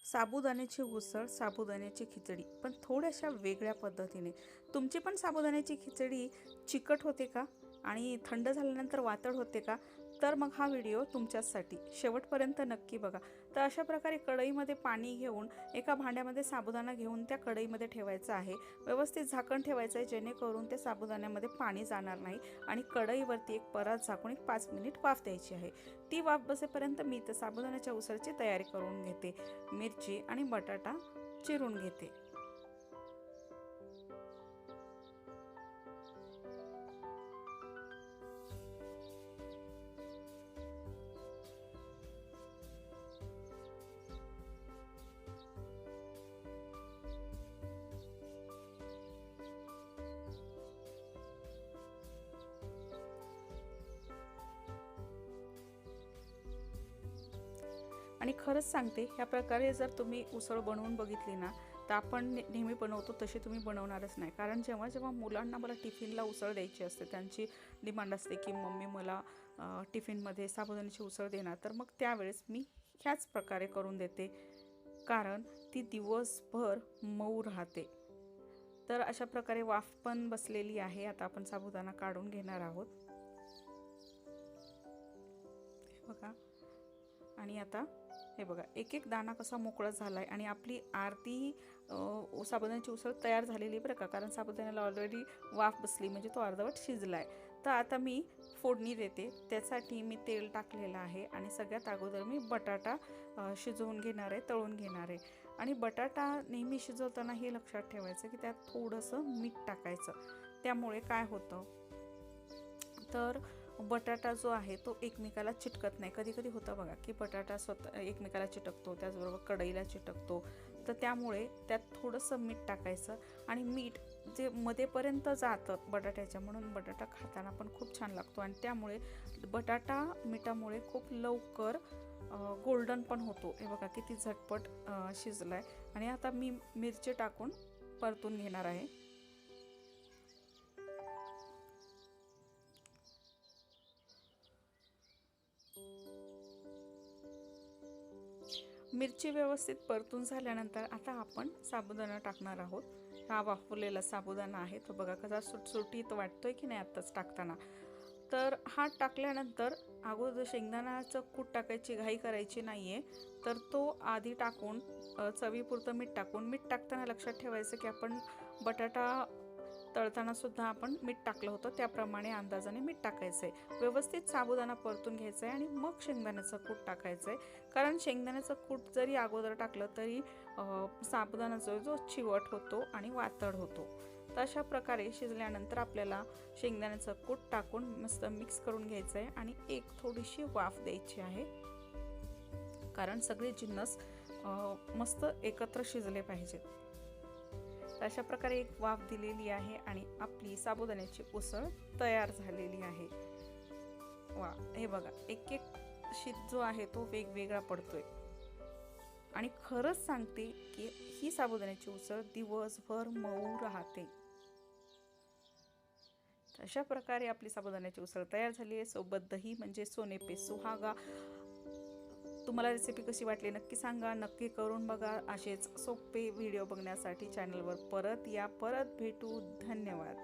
साबुदाण्याची उसळ, साबुदाण्याची खिचडी, पण थोड्याशा वेगळ्या पद्धतीने. तुमची पण साबुदाण्याची खिचडी चिकट होते का आणि थंड झाल्यानंतर वातड होते का? तर मग हा व्हिडिओ तुमच्यासाठी शेवटपर्यंत नक्की बघा. तर अशा प्रकारे कढईमध्ये पाणी घेऊन एका भांड्यामध्ये साबुदाणा घेऊन त्या कढईमध्ये ठेवायचं आहे. व्यवस्थित झाकण ठेवायचं आहे, जेणेकरून त्या साबुदाण्यामध्ये पाणी जाणार नाही. आणि कढईवरती एक परत झाकून 5 मिनिट वाफ द्यायची आहे. ती वाफ बसेपर्यंत मी तर साबुदाण्याच्या उसळची तयारी करून घेते. मिरची आणि बटाटा चिरून घेते. आणि खरंच सांगते, ह्या प्रकारे जर तुम्ही उसळ बनवून बघितली ना, तर आपण नेहमी बनवतो तशी तुम्ही बनवणारच नाही. कारण जेव्हा जेव्हा मुलांना मला टिफिनला उसळ द्यायची असते, त्यांची डिमांड असते की मम्मी मला टिफिनमध्ये साबुदाण्याची उसळ देणार, तर मग त्यावेळेस मी ह्याच प्रकारे करून देते, कारण ती दिवसभर मऊ राहते. तर अशा प्रकारे वाफ पण बसलेली आहे. आता आपण साबुदाणा काढून घेणार आहोत, बघा. आणि आता हे बघा, एक एक दाणा कसा मोकळा झाला आहे. आणि आपली अर्धी साबुदाण्याची उसळ तयार झालेली बरं का, कारण साबुदाण्याला ऑलरेडी वाफ बसली, म्हणजे तो अर्धवट शिजला आहे. तर आता मी फोडणी देते. त्यासाठी मी तेल टाकलेलं आहे आणि सगळ्यात अगोदर मी बटाटा शिजवून घेणार आहे, तळून घेणार आहे. आणि बटाटा नेहमी शिजवताना हे लक्षात ठेवायचं की त्यात थोडंसं मीठ टाकायचं. त्यामुळे काय होतं, तर बटाटा जो आहे तो एकमेकाला चिटकत नाही. कधी कधी होतं बघा की बटाटा स्वतः एकमेकाला चिटकतो, त्याचबरोबर कढईला चिटकतो. तर त्यामुळे त्यात थोडंसं मीठ टाकायचं. आणि मीठ जे मध्येपर्यंत जातं बटाट्याच्या, म्हणून बटाटा खाताना पण खूप छान लागतो. आणि त्यामुळे बटाटा मिठामुळे खूप लवकर गोल्डन पण होतो. हे बघा किती झटपट शिजला आहे. आणि आता मी मिरची टाकून परतून घेणार आहे. मिरची व्यवस्थित परतून झाल्यानंतर आता आपण साबुदाणा टाकणार आहोत. हा वाफवलेला साबुदाणा आहे तो बघा कसा सुटसुटीत वाटतोय की नाही आत्ताच टाकताना. तर हा टाकल्यानंतर अगोदर शेंगदाण्याचं कूट टाकायची घाई करायची नाही आहे. तर तो आधी टाकून चवीपुरतं मीठ टाकून, मीठ टाकताना लक्षात ठेवायचं की आपण बटाटा तळताना सुद्धा आपण मीठ टाकलं होतं, त्याप्रमाणे अंदाजाने मीठ टाकायचं आहे. व्यवस्थित साबुदाणा परतून घ्यायचा आहे आणि मग शेंगदाण्याचं कूट टाकायचं आहे. कारण शेंगदाण्याचं कूट जरी अगोदर टाकलं तरी साबुदाणा जो चिवट होतो आणि वातड होतो. तर अशा प्रकारे शिजल्यानंतर आपल्याला शेंगदाण्याचं कूट टाकून मस्त मिक्स करून घ्यायचं आहे आणि एक थोडीशी वाफ द्यायची आहे, कारण सगळे जिन्नस मस्त एकत्र शिजले पाहिजेत. तर अशा प्रकारे एक वाफ दिलेली आहे आणि आपली साबुदाण्याची उसळ तयार झालेली आहे. वा, हे बघा एक एक शीत जो आहे तो वेगवेगळा पडतोय. आणि खरंच सांगते की ही साबुदाण्याची उसळ दिवसभर मऊ राहते. अशा प्रकारे आपली साबुदाण्याची उसळ तयार झाली आहे. सोबत दही म्हणजे सोने पे सुहागा. तुम्हाला रेसिपी कशी वाटली नक्की सांगा, नक्की करून बघा. असेच सोपे व्हिडिओ बघण्यासाठी चॅनलवर परत या, परत भेटू. धन्यवाद.